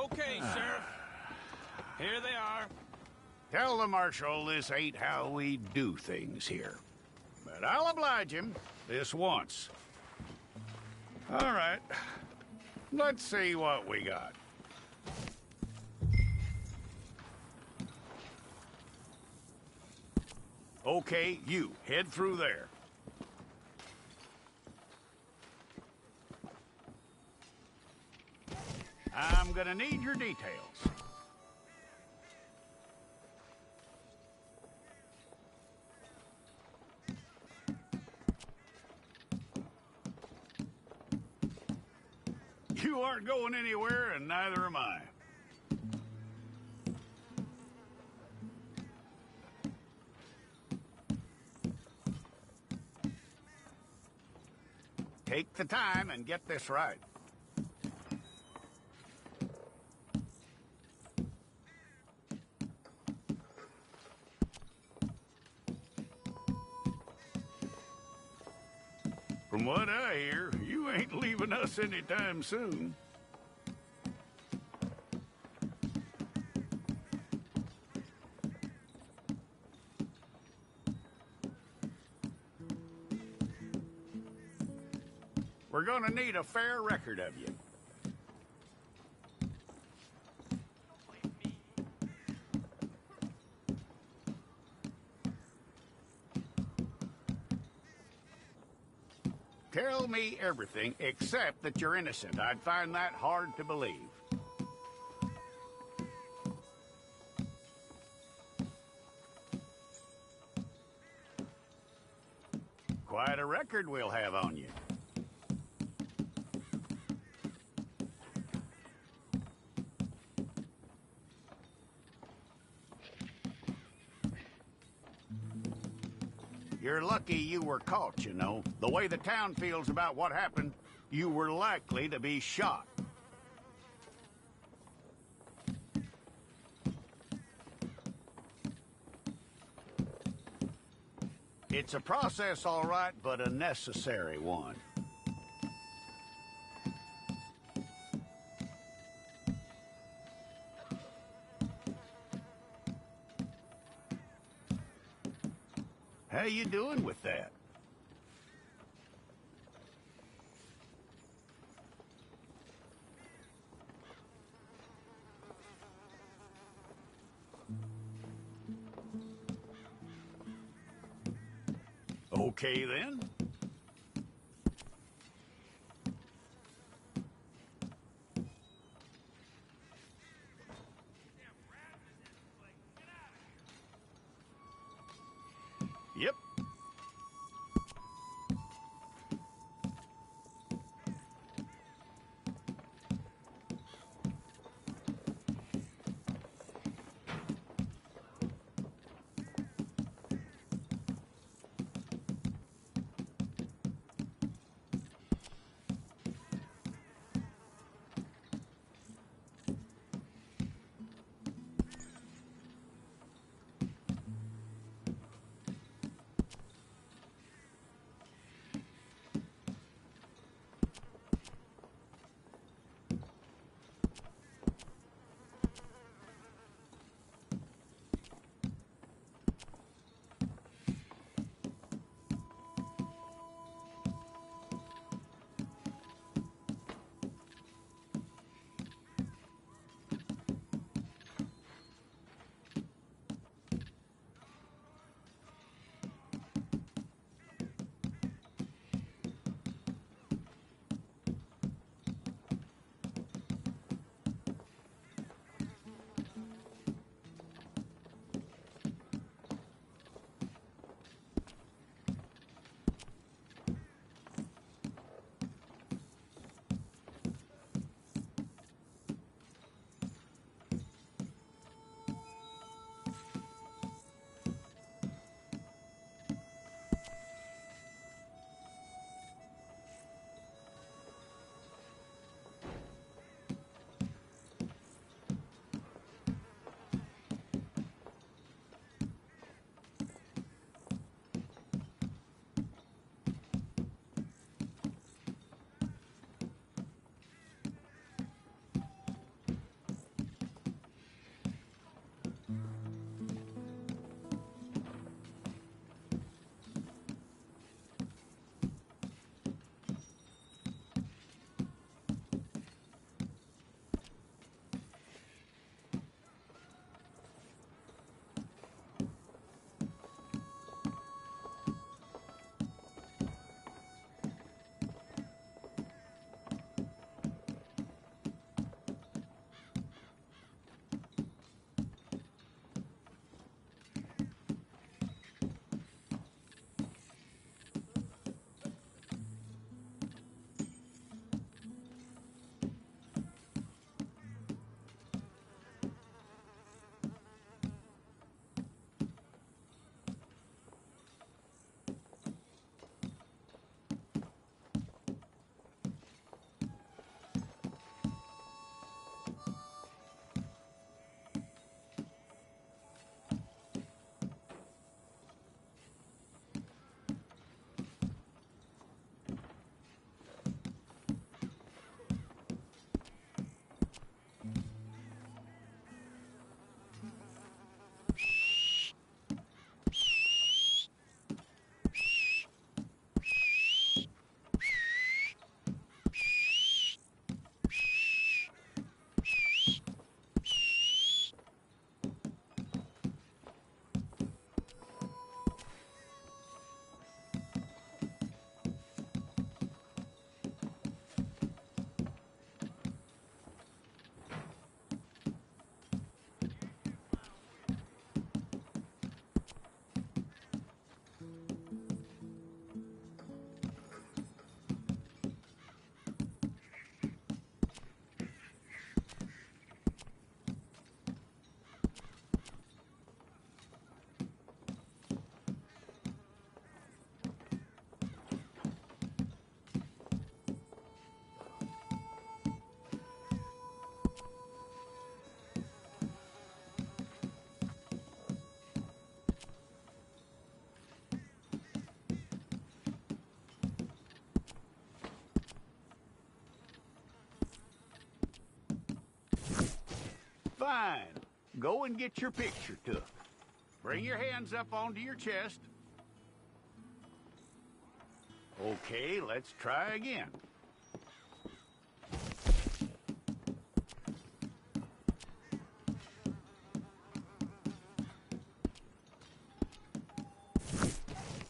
Okay, Sheriff. Here they are. Tell the Marshal this ain't how we do things here. But I'll oblige him this once. All right. Let's see what we got. Okay, you, head through there. I'm gonna need your details. You aren't going anywhere, and neither am I. Take the time and get this right. From what I hear, you ain't leaving us anytime soon. We're gonna need a fair record of you. Tell me everything except that you're innocent. I'd find that hard to believe. Quite a record we'll have on you. You're lucky you were caught, you know. The way the town feels about what happened, you were likely to be shot. It's a process, all right, but a necessary one. How you doing with that? Okay, then. Yep. Fine. Go and get your picture took. Bring your hands up onto your chest. Okay, let's try again.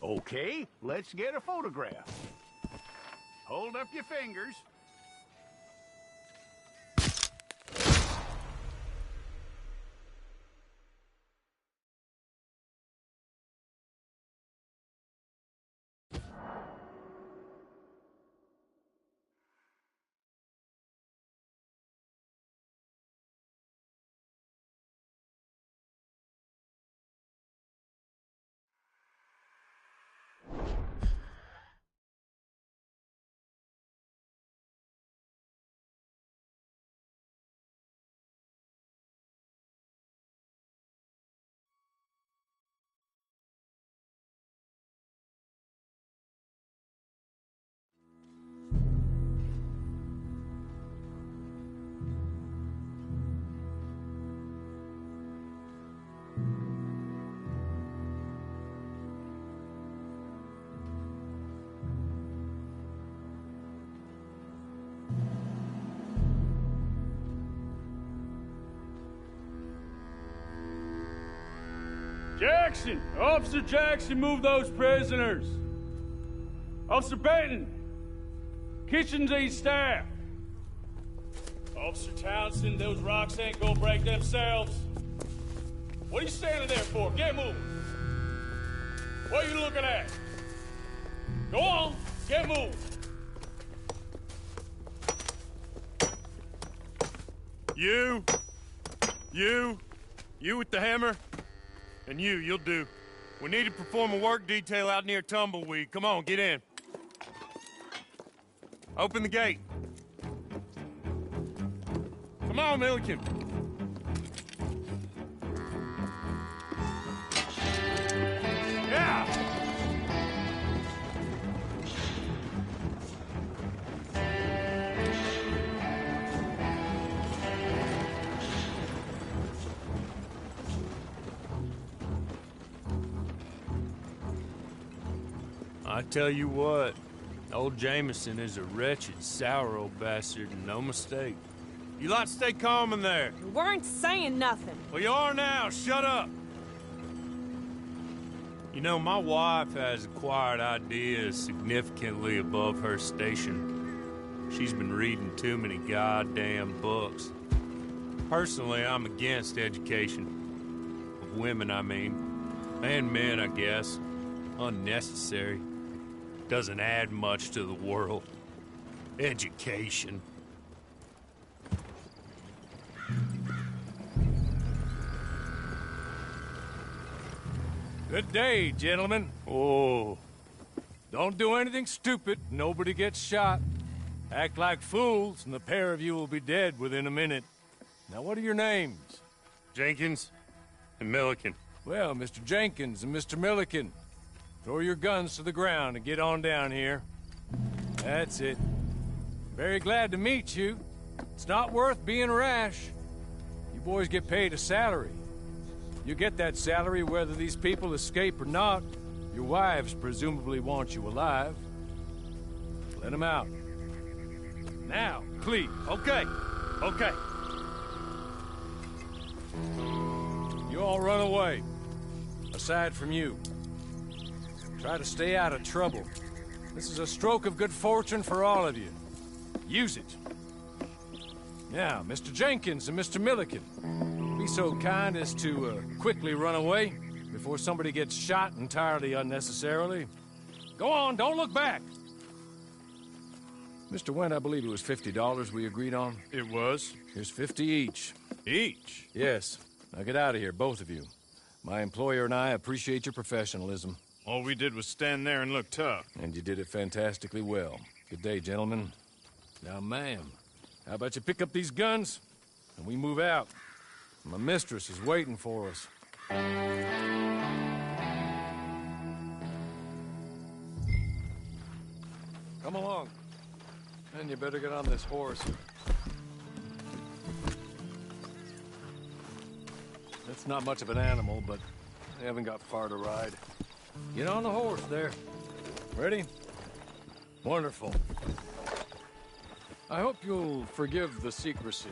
Okay, let's get a photograph. Hold up your fingers. Jackson! Officer Jackson, move those prisoners! Officer Benton! Kitchens aid staff! Officer Townsend, those rocks ain't gonna break themselves. What are you standing there for? Get moving! What are you looking at? Go on, get moving! You with the hammer? And you'll do. We need to perform a work detail out near Tumbleweed. Come on, get in. Open the gate. Come on, Milliken. Yeah! I tell you what, old Jameson is a wretched, sour old bastard, and no mistake. You lot stay calm in there. You weren't saying nothing. Well, you are now. Shut up. You know, my wife has acquired ideas significantly above her station. She's been reading too many goddamn books. Personally, I'm against education. Of women, I mean. And men, I guess. Unnecessary. Doesn't add much to the world. Education. Good day, gentlemen. Oh. Don't do anything stupid. Nobody gets shot. Act like fools, and the pair of you will be dead within a minute. Now, what are your names? Jenkins and Milliken. Well, Mr. Jenkins and Mr. Milliken, throw your guns to the ground and get on down here. That's it. Very glad to meet you. It's not worth being rash. You boys get paid a salary. You get that salary whether these people escape or not. Your wives presumably want you alive. Let them out. Now, please. Okay. Okay. You all run away. Aside from you. Try to stay out of trouble. This is a stroke of good fortune for all of you. Use it. Now, Mr. Jenkins and Mr. Milliken, be so kind as to quickly run away before somebody gets shot entirely unnecessarily. Go on, don't look back. Mr. Wendt, I believe it was $50 we agreed on. It was. Here's 50 each. Each? Yes. Now get out of here, both of you. My employer and I appreciate your professionalism. All we did was stand there and look tough. And you did it fantastically well. Good day, gentlemen. Now, ma'am, how about you pick up these guns, and we move out? My mistress is waiting for us. Come along. And you better get on this horse. It's not much of an animal, but they haven't got far to ride. Get on the horse there. Ready? Wonderful. I hope you'll forgive the secrecy.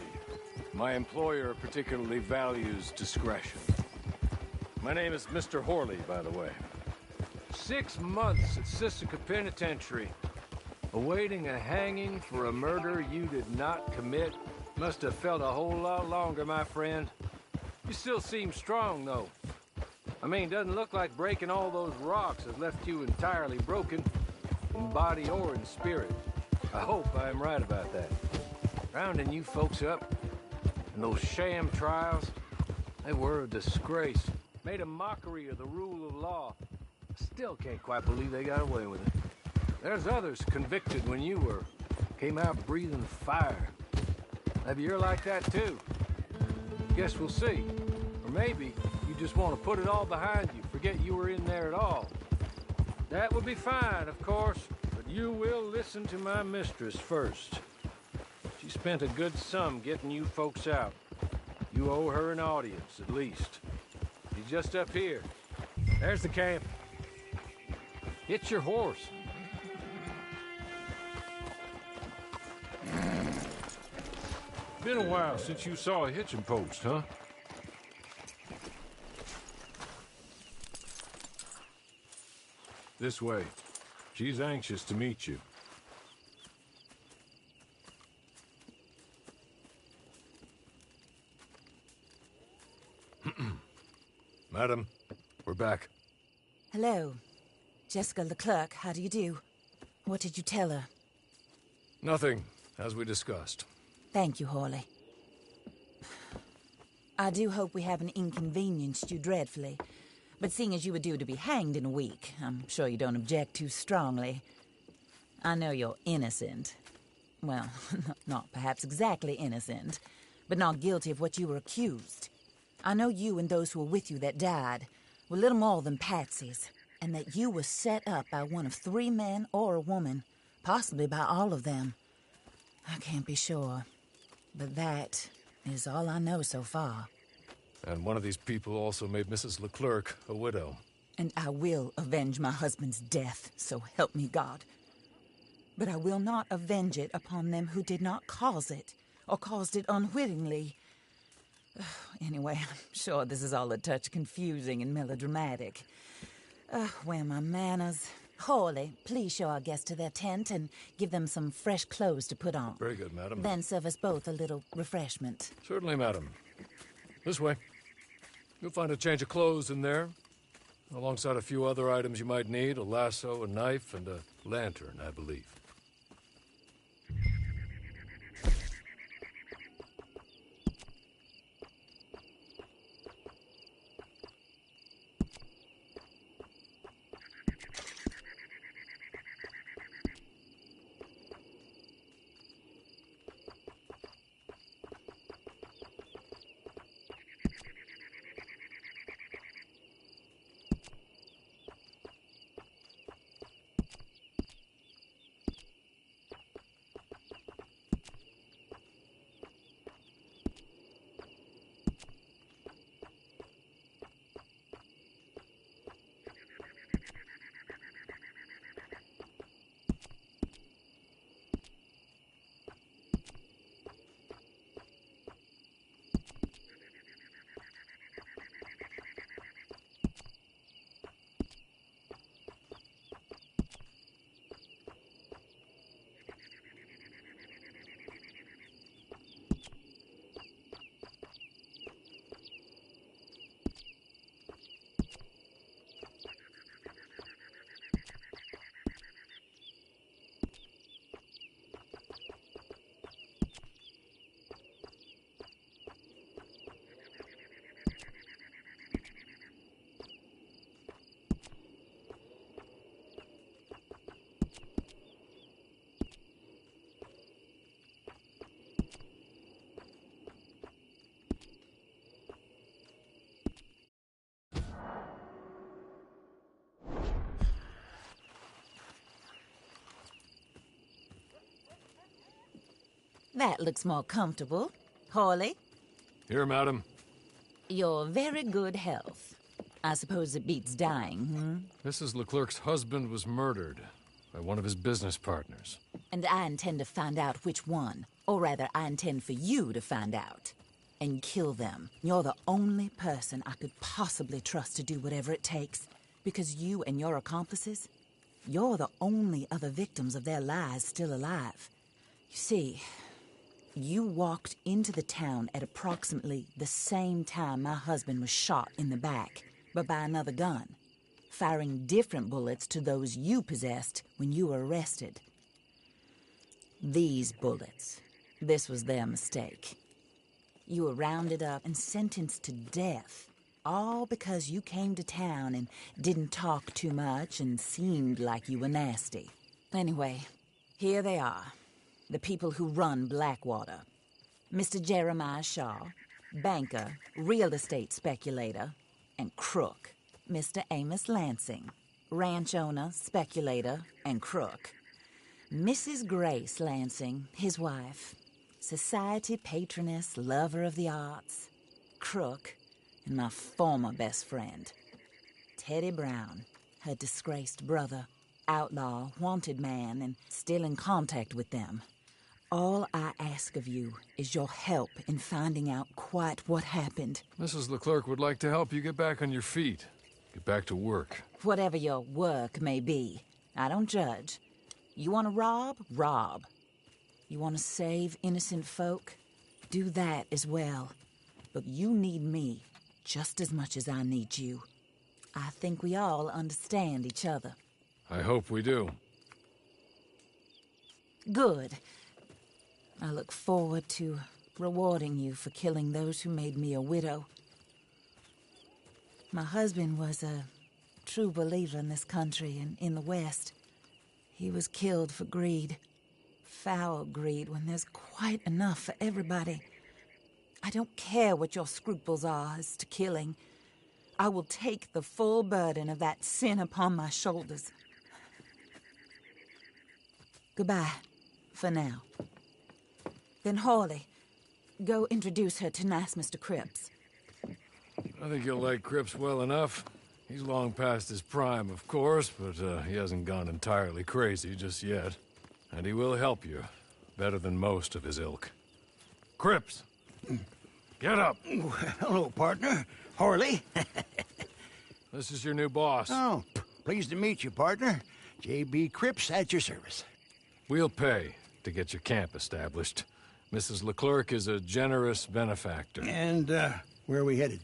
My employer particularly values discretion. My name is Mr. Horley, by the way. 6 months at Sisika Penitentiary, awaiting a hanging for a murder you did not commit. Must have felt a whole lot longer, my friend. You still seem strong, though. I mean, doesn't look like breaking all those rocks has left you entirely broken, in body or in spirit. I hope I am right about that. Rounding you folks up, and those sham trials, they were a disgrace. Made a mockery of the rule of law. Still can't quite believe they got away with it. There's others convicted when you were. Came out breathing fire. Maybe you're like that too. Guess we'll see. Or maybe you just want to put it all behind you, forget you were in there at all. That would be fine, of course, but you will listen to my mistress first. She spent a good sum getting you folks out. You owe her an audience, at least. She's just up here. There's the camp. Get your horse. Been a while since you saw a hitching post, huh? This way. She's anxious to meet you. Madam, we're back. Hello. Jessica Leclerc, how do you do? What did you tell her? Nothing, as we discussed. Thank you, Horley. I do hope we haven't inconvenienced you dreadfully. But seeing as you were due to be hanged in a week, I'm sure you don't object too strongly. I know you're innocent. Well, not perhaps exactly innocent, but not guilty of what you were accused. I know you and those who were with you that died were little more than patsies, and that you were set up by one of 3 men or a woman, possibly by all of them. I can't be sure, but that is all I know so far. And one of these people also made Mrs. Leclerc a widow. And I will avenge my husband's death, so help me God. But I will not avenge it upon them who did not cause it, or caused it unwittingly. Anyway, I'm sure this is all a touch confusing and melodramatic. Where are my manners? Horley, please show our guests to their tent and give them some fresh clothes to put on. Very good, madam. Then serve us both a little refreshment. Certainly, madam. This way. You'll find a change of clothes in there, alongside a few other items you might need, a lasso, a knife, and a lantern, I believe. That looks more comfortable. Horley? Here, madam. Your very good health. I suppose it beats dying, hmm? Mrs. Leclerc's husband was murdered by one of his business partners. And I intend to find out which one. Or rather, I intend for you to find out. And kill them. You're the only person I could possibly trust to do whatever it takes. Because you and your accomplices, you're the only other victims of their lies still alive. You see, you walked into the town at approximately the same time my husband was shot in the back, but by another gun, firing different bullets to those you possessed when you were arrested. These bullets, this was their mistake. You were rounded up and sentenced to death, all because you came to town and didn't talk too much and seemed like you were nasty. Anyway, here they are, the people who run Blackwater. Mr. Jeremiah Shaw, banker, real estate speculator, and crook. Mr. Amos Lansing, ranch owner, speculator, and crook. Mrs. Grace Lansing, his wife, society patroness, lover of the arts, crook, and my former best friend, Teddy Brown, her disgraced brother, outlaw, wanted man, and still in contact with them. All I ask of you is your help in finding out quite what happened. Mrs. Leclerc would like to help you get back on your feet. Get back to work. Whatever your work may be, I don't judge. You want to rob? Rob. You want to save innocent folk? Do that as well. But you need me just as much as I need you. I think we all understand each other. I hope we do. Good. I look forward to rewarding you for killing those who made me a widow. My husband was a true believer in this country and in the West. He was killed for greed. Foul greed when there's quite enough for everybody. I don't care what your scruples are as to killing. I will take the full burden of that sin upon my shoulders. Goodbye, for now. Then Hawley, go introduce her to nice Mr. Cripps. I think you'll like Cripps well enough. He's long past his prime, of course, but he hasn't gone entirely crazy just yet. And he will help you, better than most of his ilk. Cripps! Get up! Hello, partner. Hawley. This is your new boss. Oh, pleased to meet you, partner. J.B. Cripps at your service. We'll pay to get your camp established. Mrs. Leclerc is a generous benefactor. And, where are we headed?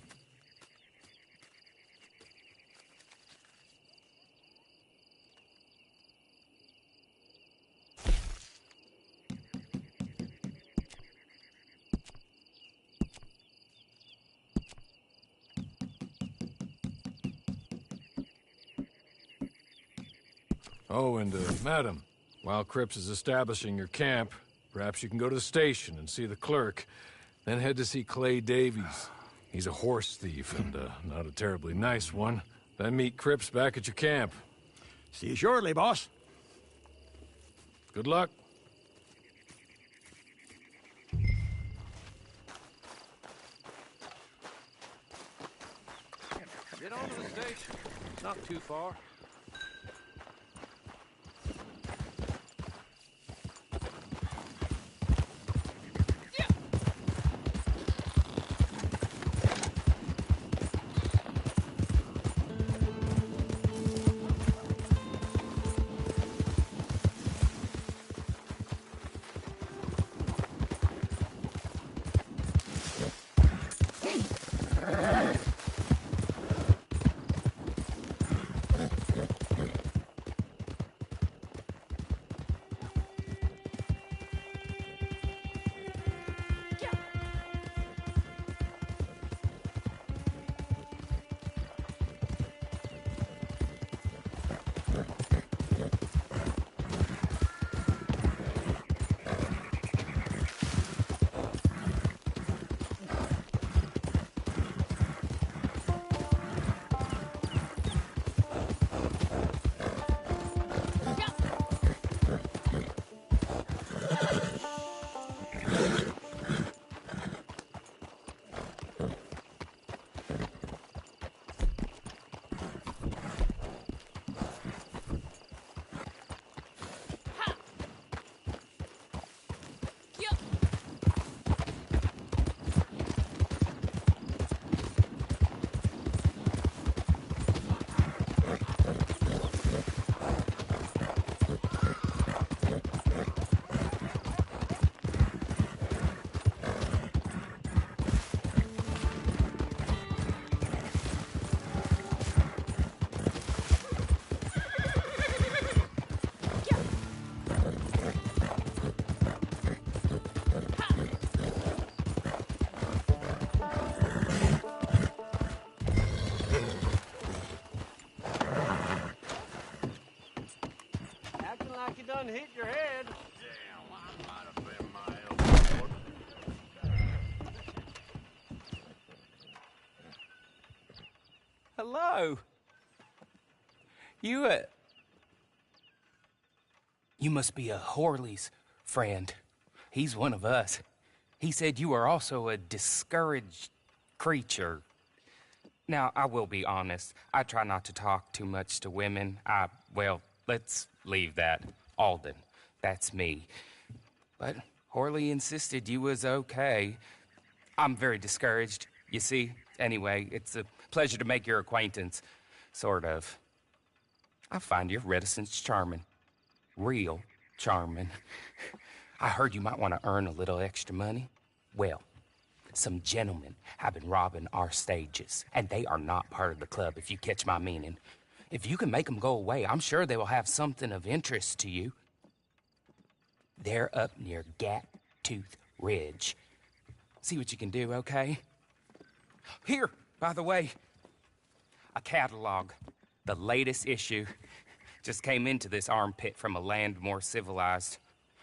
Oh, and, madam, while Cripps is establishing your camp, perhaps you can go to the station and see the clerk, then head to see Clay Davies. He's a horse thief, and, not a terribly nice one. Then meet Cripps back at your camp. See you shortly, boss. Good luck. Get on to the station. It's not too far. hello. You must be a Horley's friend. He's one of us. He said you are also a discouraged creature. Now, I will be honest. I try not to talk too much to women. Well, let's leave that. Alden, that's me. But Horley insisted you was okay. I'm very discouraged, you see. Anyway, it's a pleasure to make your acquaintance. Sort of. I find your reticence charming. Real charming. I heard you might want to earn a little extra money. Well, some gentlemen have been robbing our stages, and they are not part of the club, if you catch my meaning. If you can make them go away, I'm sure they will have something of interest to you. They're up near Gat-Tooth Ridge. See what you can do, okay? Here, by the way, a catalog. The latest issue. Just came into this armpit from a land more civilized.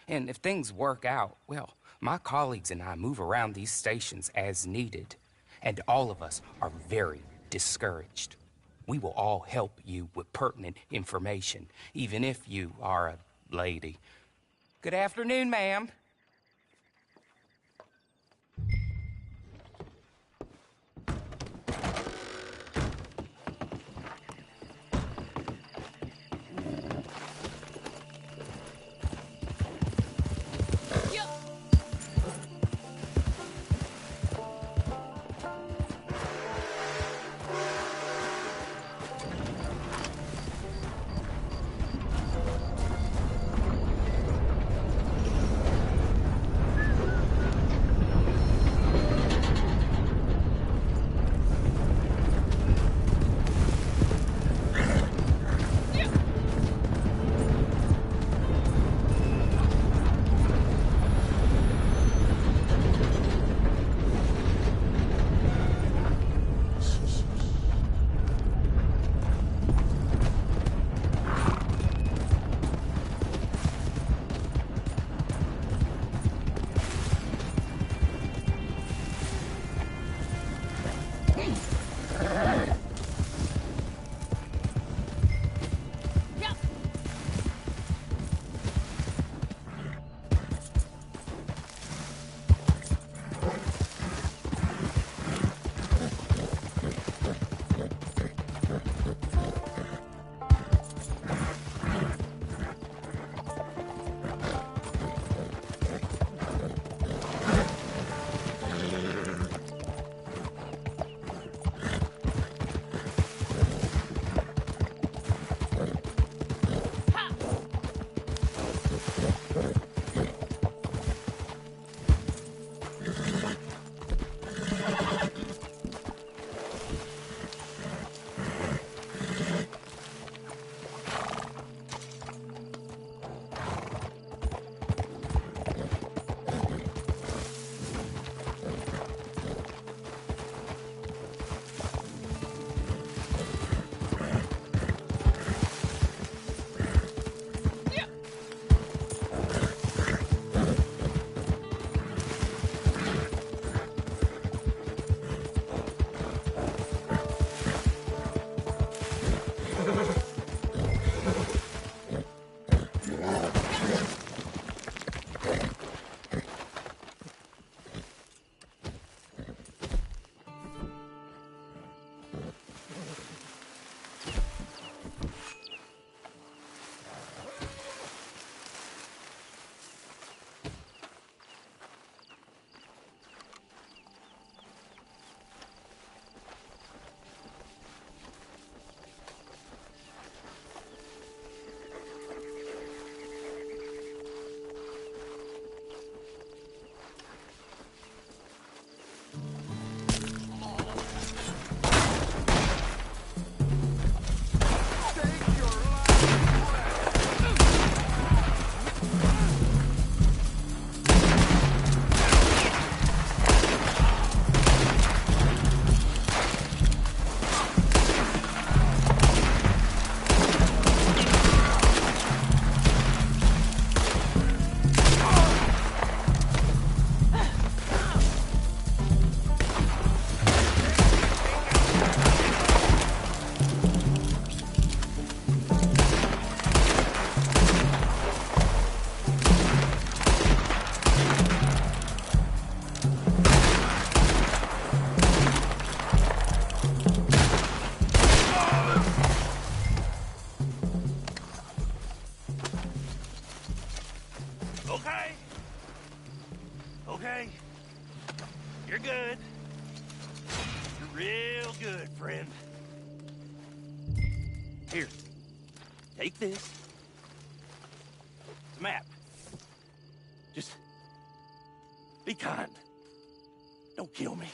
And if things work out, well, my colleagues and I move around these stations as needed. And all of us are very discouraged. We will all help you with pertinent information, even if you are a lady. Good afternoon, ma'am. You're good. You're real good, friend. Here, take this. It's a map. Just be kind. Don't kill me.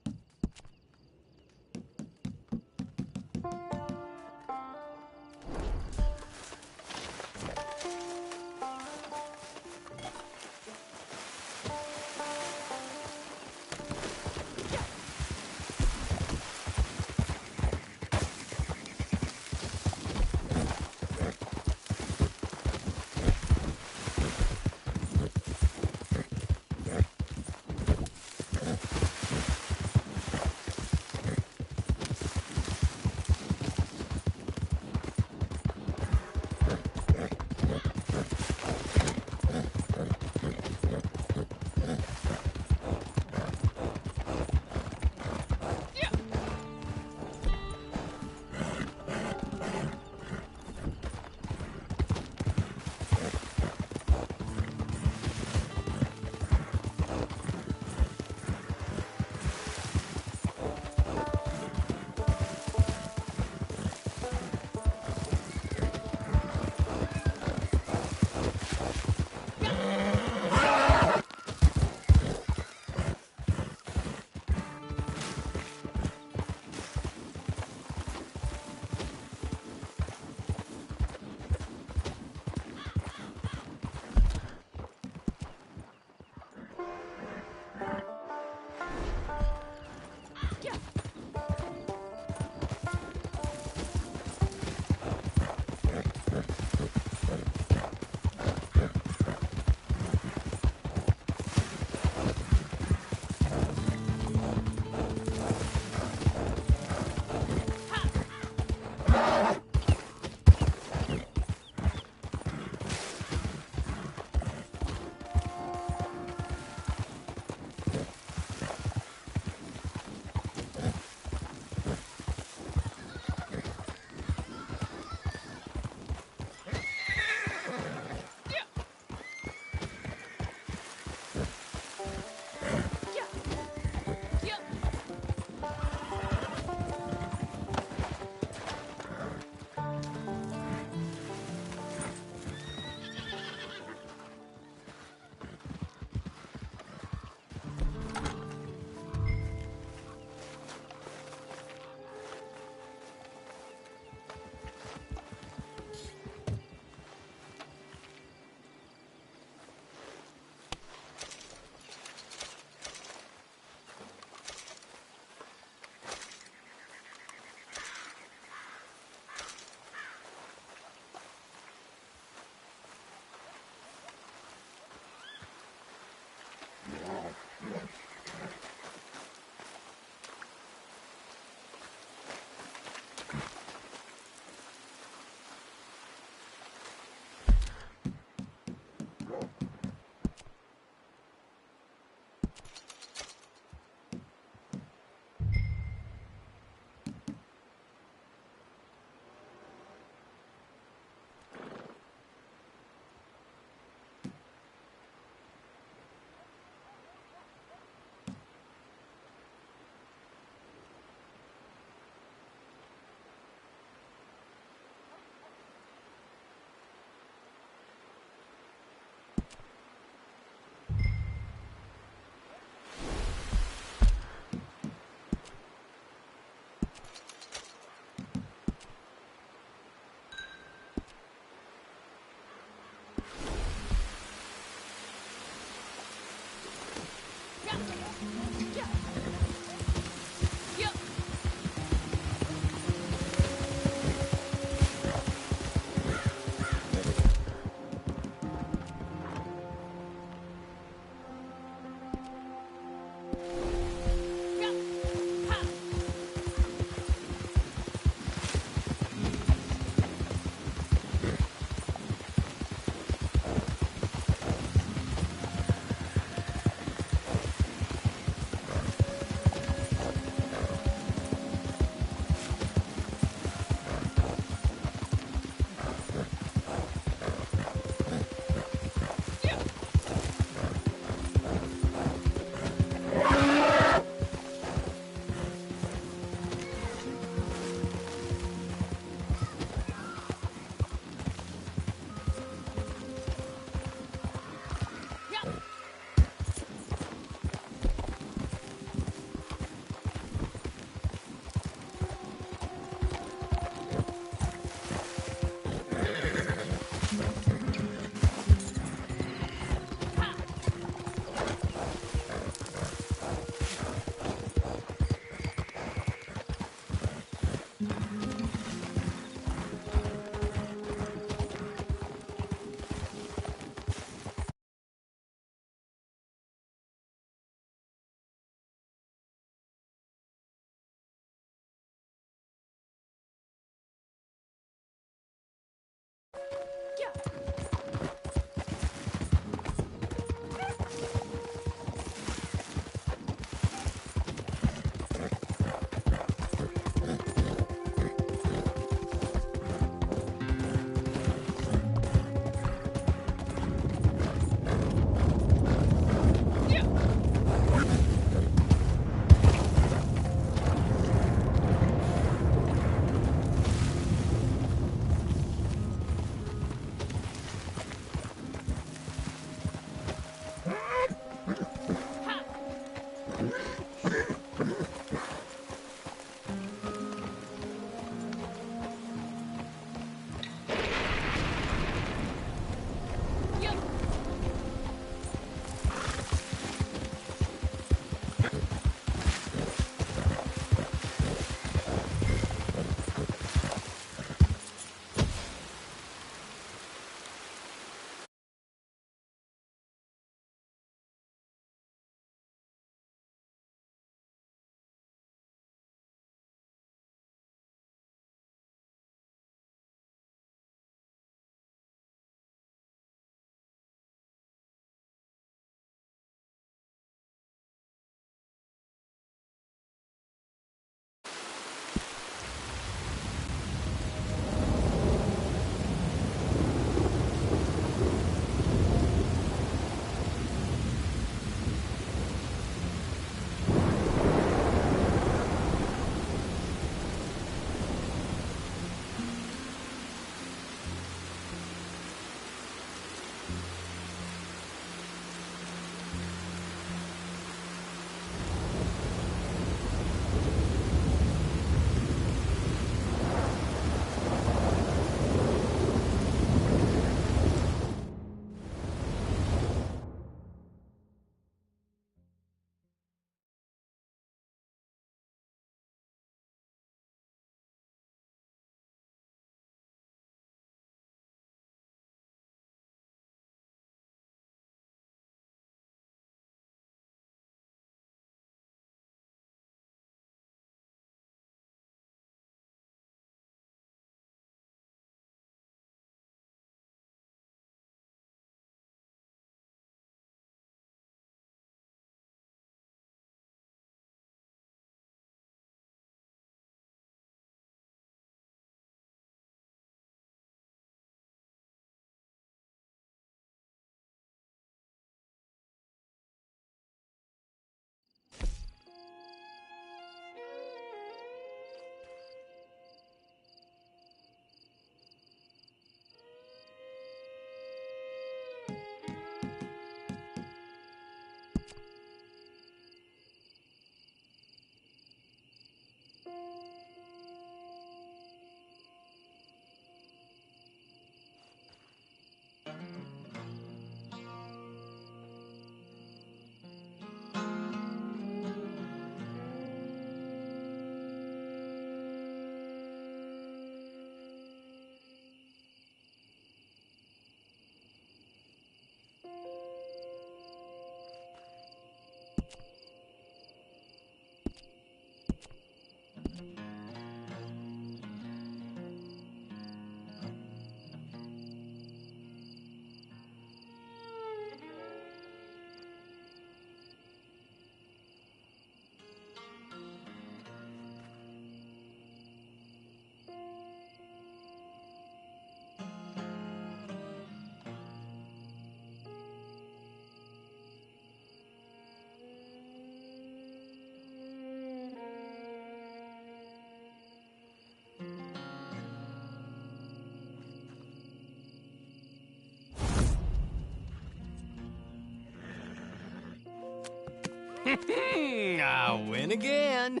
I win again.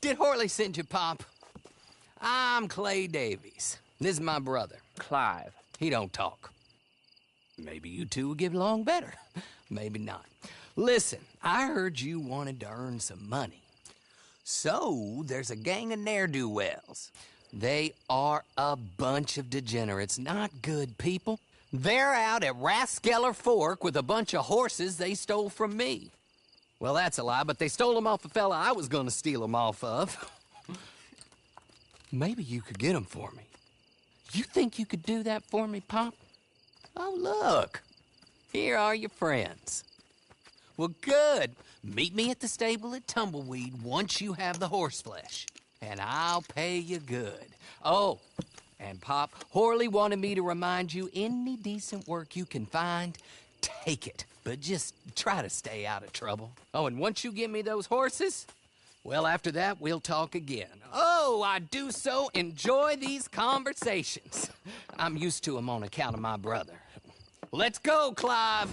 Did Horley send you, Pop? I'm Clay Davies. This is my brother, Clive. He don't talk. Maybe you two will get along better. Maybe not. Listen, I heard you wanted to earn some money. So, there's a gang of ne'er-do-wells. They are a bunch of degenerates, not good people. They're out at Raskeller Fork with a bunch of horses they stole from me. Well, that's a lie, but they stole them off a fella I was gonna steal them off of. Maybe you could get them for me. You think you could do that for me, Pop? Oh, look. Here are your friends. Well, good. Meet me at the stable at Tumbleweed once you have the horse flesh, and I'll pay you good. Oh, and Pop, Horley wanted me to remind you, any decent work you can find, take it. But just try to stay out of trouble. Oh, and once you give me those horses, well, after that, we'll talk again. Oh, I do so enjoy these conversations. I'm used to them on account of my brother. Let's go, Clive.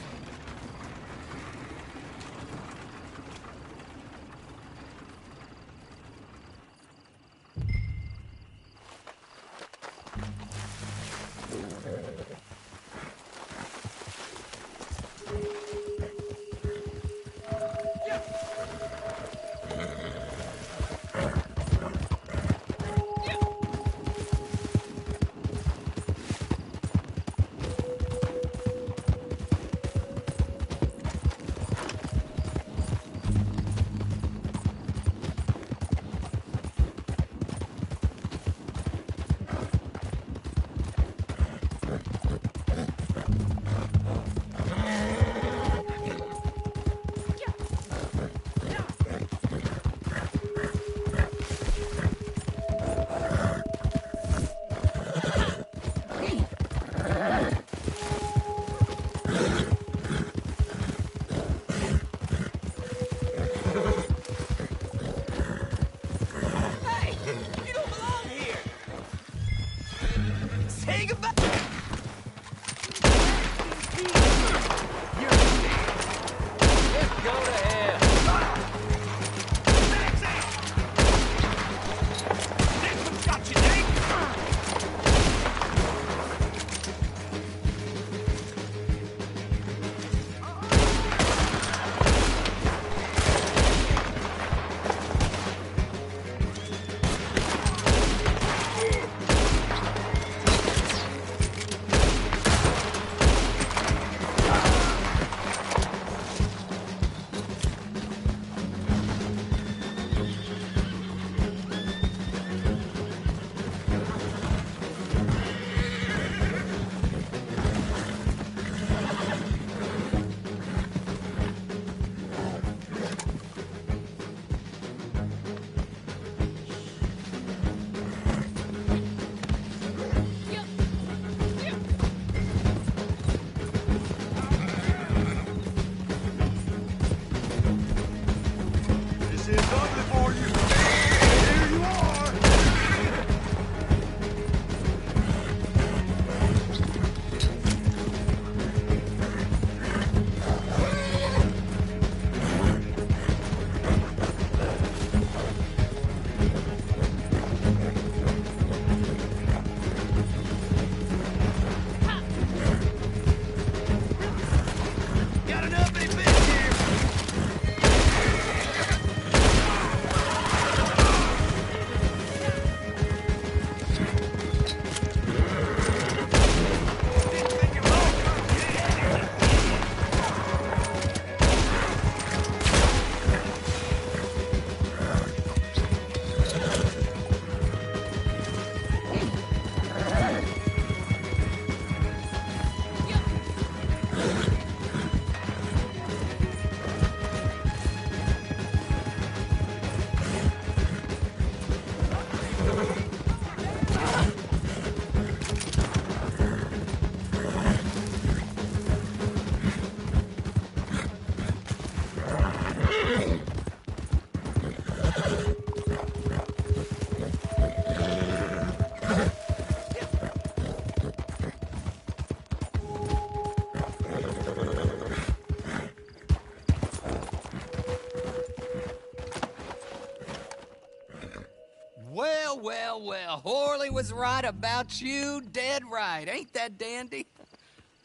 well, Horley was right about you, dead right. Ain't that dandy?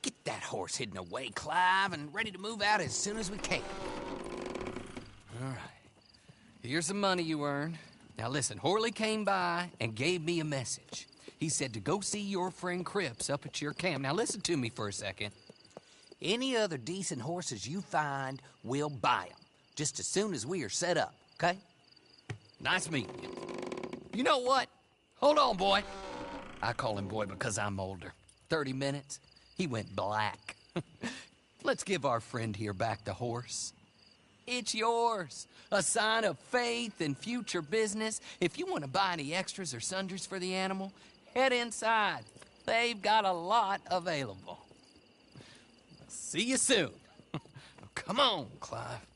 Get that horse hidden away, Clive, and ready to move out as soon as we can. All right. Here's the money you earned. Now listen, Horley came by and gave me a message. He said to go see your friend Cripps up at your camp. Now listen to me for a second. Any other decent horses you find, we'll buy them. Just as soon as we are set up, okay? Nice meeting you. You know what? Hold on, boy. I call him boy because I'm older. 30 minutes, he went black. Let's give our friend here back the horse. It's yours. A sign of faith and future business. If you want to buy any extras or sundries for the animal, head inside. They've got a lot available. See you soon. Come on, Clive.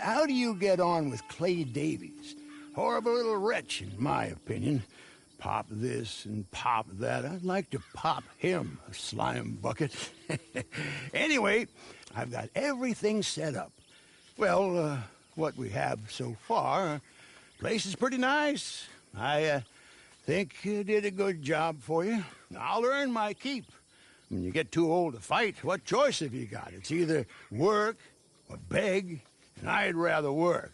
How do you get on with Clay Davies? Horrible little wretch, in my opinion. pop this and pop that. I'd like to pop him, a slime bucket. Anyway, I've got everything set up. Well, what we have so far, place is pretty nice. I think you did a good job for you. I'll earn my keep. When you get too old to fight, what choice have you got? It's either work or beg, and I'd rather work.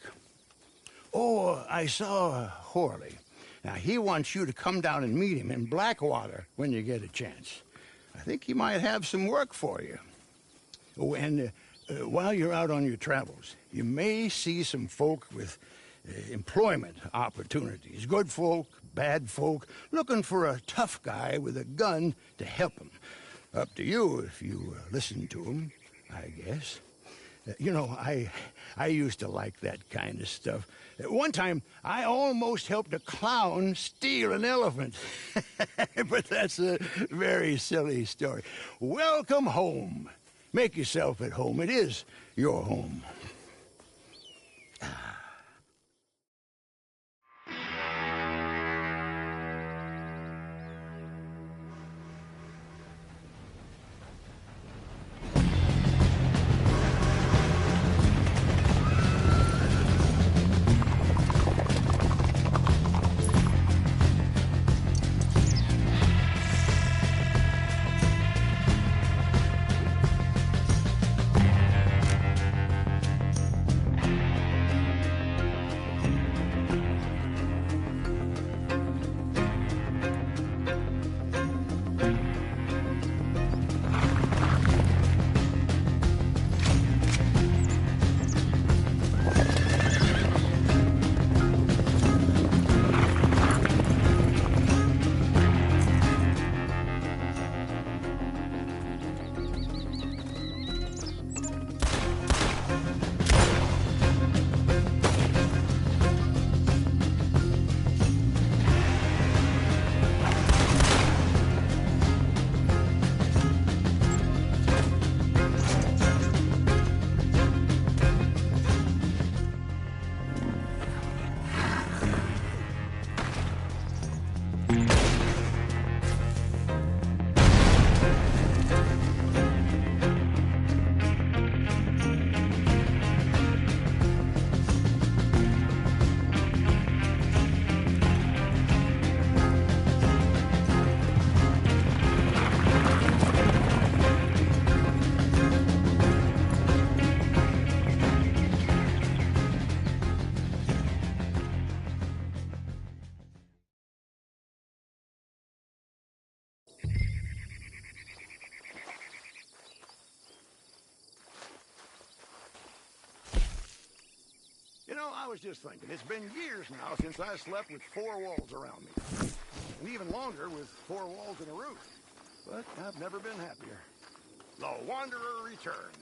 Oh, I saw Horley. Now, he wants you to come down and meet him in Blackwater when you get a chance. I think he might have some work for you. Oh, and while you're out on your travels, you may see some folk with employment opportunities. Good folk, bad folk, looking for a tough guy with a gun to help them. Up to you if you listen to them, I guess. You know, I used to like that kind of stuff. One time, I almost helped a clown steal an elephant. But that's a very silly story. Welcome home. Make yourself at home. It is your home. You know, I was just thinking, it's been years now since I slept with four walls around me. And even longer with four walls and a roof. But I've never been happier. The Wanderer returns.